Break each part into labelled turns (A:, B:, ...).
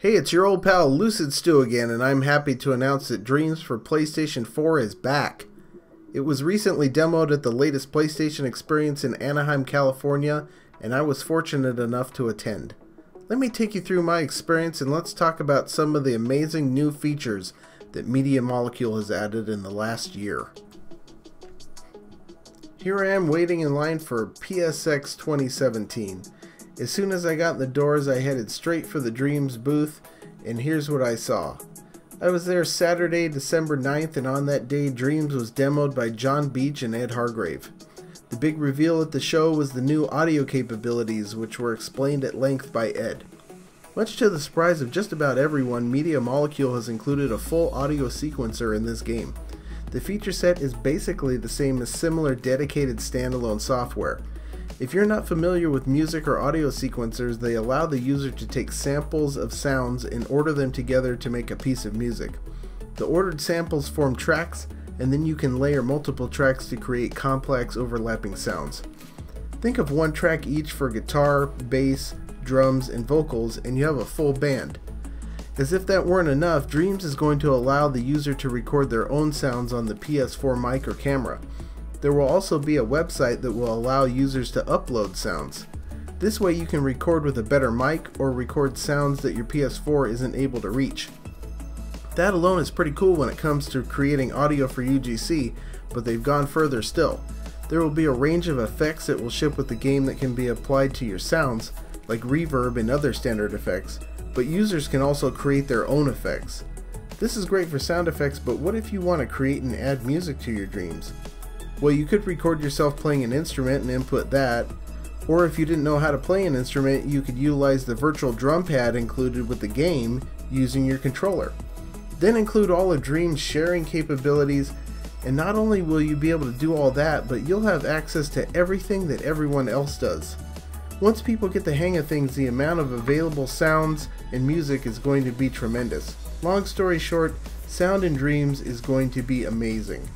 A: Hey, it's your old pal Lucid Stew again, and I'm happy to announce that Dreams for PlayStation 4 is back. It was recently demoed at the latest PlayStation Experience in Anaheim, California, and I was fortunate enough to attend. Let me take you through my experience and let's talk about some of the amazing new features that Media Molecule has added in the last year. Here I am waiting in line for PSX 2017. As soon as I got in the doors, I headed straight for the Dreams booth, and here's what I saw. I was there Saturday, December 9th, and on that day, Dreams was demoed by John Beach and Ed Hargrave. The big reveal at the show was the new audio capabilities, which were explained at length by Ed. Much to the surprise of just about everyone, Media Molecule has included a full audio sequencer in this game. The feature set is basically the same as similar dedicated standalone software. If you're not familiar with music or audio sequencers, they allow the user to take samples of sounds and order them together to make a piece of music. The ordered samples form tracks, and then you can layer multiple tracks to create complex overlapping sounds. Think of one track each for guitar, bass, drums, and vocals, and you have a full band. As if that weren't enough, Dreams is going to allow the user to record their own sounds on the PS4 mic or camera. There will also be a website that will allow users to upload sounds. This way you can record with a better mic or record sounds that your PS4 isn't able to reach. That alone is pretty cool when it comes to creating audio for UGC, but they've gone further still. There will be a range of effects that will ship with the game that can be applied to your sounds, like reverb and other standard effects, but users can also create their own effects. This is great for sound effects, but what if you want to create and add music to your Dreams? Well, you could record yourself playing an instrument and input that, or if you didn't know how to play an instrument, you could utilize the virtual drum pad included with the game using your controller. Then include all of Dreams' sharing capabilities, and not only will you be able to do all that, but you'll have access to everything that everyone else does. Once people get the hang of things, the amount of available sounds and music is going to be tremendous. Long story short, sound in Dreams is going to be amazing.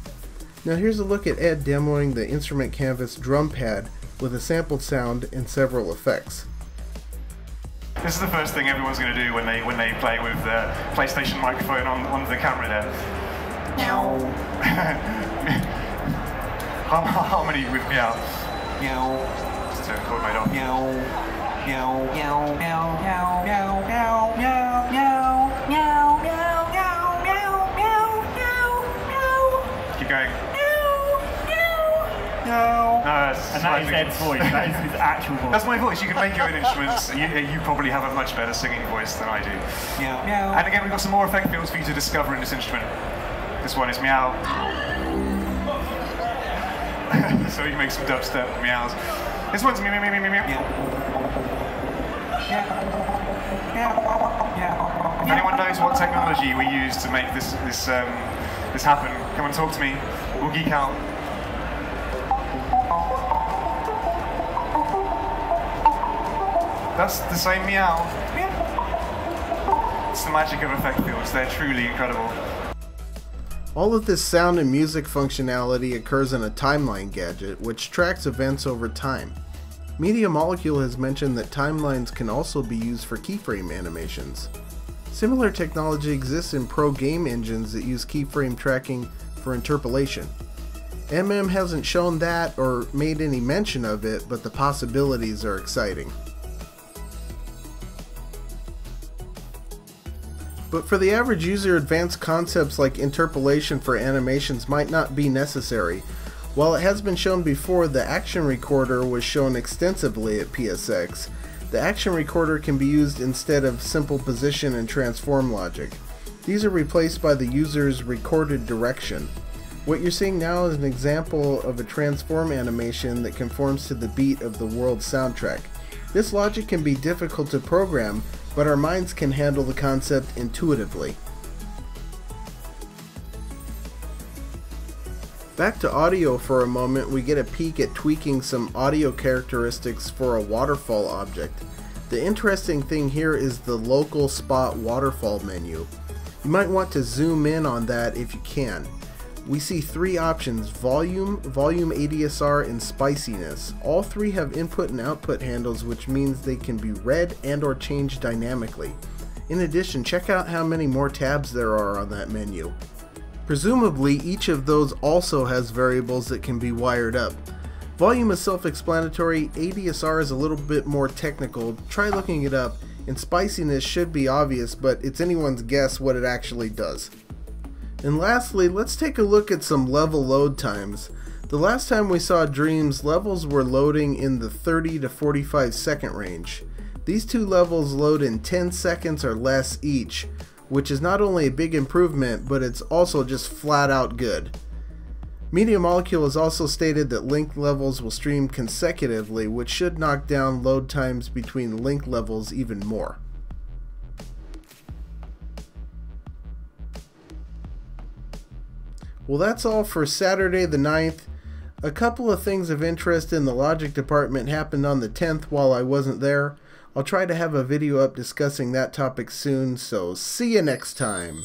A: Now here's a look at Ed demoing the Instrument Canvas drum pad with a sampled sound and several effects.
B: This is the first thing everyone's going to do when they play with the PlayStation microphone on the camera there. Meow. Harmony with meow. Meow. Just turn the chord made off. Meow. Meow. Meow. Meow. Meow. Meow. Meow. Meow. Meow. Meow. Meow. Meow. Meow. Meow. Keep going. No.
C: And that is Ed's voice, that is his actual voice.
B: That's my voice. You can make your own instruments. You probably have a much better singing voice than I do. Meow. Meow. And again, we've got some more effect fields for you to discover in this instrument. This one is meow. So you can make some dubstep meows. This one's meow, meow, meow, meow, meow. If anyone knows what technology we use to make this happen, come and talk to me. We'll geek out. That's the same meow. It's the magic of effect fields. They're truly incredible.
A: All of this sound and music functionality occurs in a timeline gadget, which tracks events over time. Media Molecule has mentioned that timelines can also be used for keyframe animations. Similar technology exists in pro game engines that use keyframe tracking for interpolation. MM hasn't shown that or made any mention of it, but the possibilities are exciting. But for the average user, advanced concepts like interpolation for animations might not be necessary. While it has been shown before, the action recorder was shown extensively at PSX. The action recorder can be used instead of simple position and transform logic. These are replaced by the user's recorded direction. What you're seeing now is an example of a transform animation that conforms to the beat of the world soundtrack. This logic can be difficult to program, but our minds can handle the concept intuitively. Back to audio for a moment, we get a peek at tweaking some audio characteristics for a waterfall object. The interesting thing here is the local spot waterfall menu. You might want to zoom in on that if you can. we see three options: volume, volume ADSR, and spiciness. All three have input and output handles, which means they can be read and or changed dynamically. In addition, check out how many more tabs there are on that menu. Presumably, each of those also has variables that can be wired up. Volume is self-explanatory, ADSR is a little bit more technical, try looking it up, and spiciness should be obvious, but it's anyone's guess what it actually does. And lastly, let's take a look at some level load times. The last time we saw Dreams, levels were loading in the 30 to 45 second range. These two levels load in 10 seconds or less each, which is not only a big improvement, but it's also just flat out good. Media Molecule has also stated that linked levels will stream consecutively, which should knock down load times between linked levels even more. Well, that's all for Saturday the 9th. A couple of things of interest in the Logic department happened on the 10th while I wasn't there. I'll try to have a video up discussing that topic soon, so see you next time.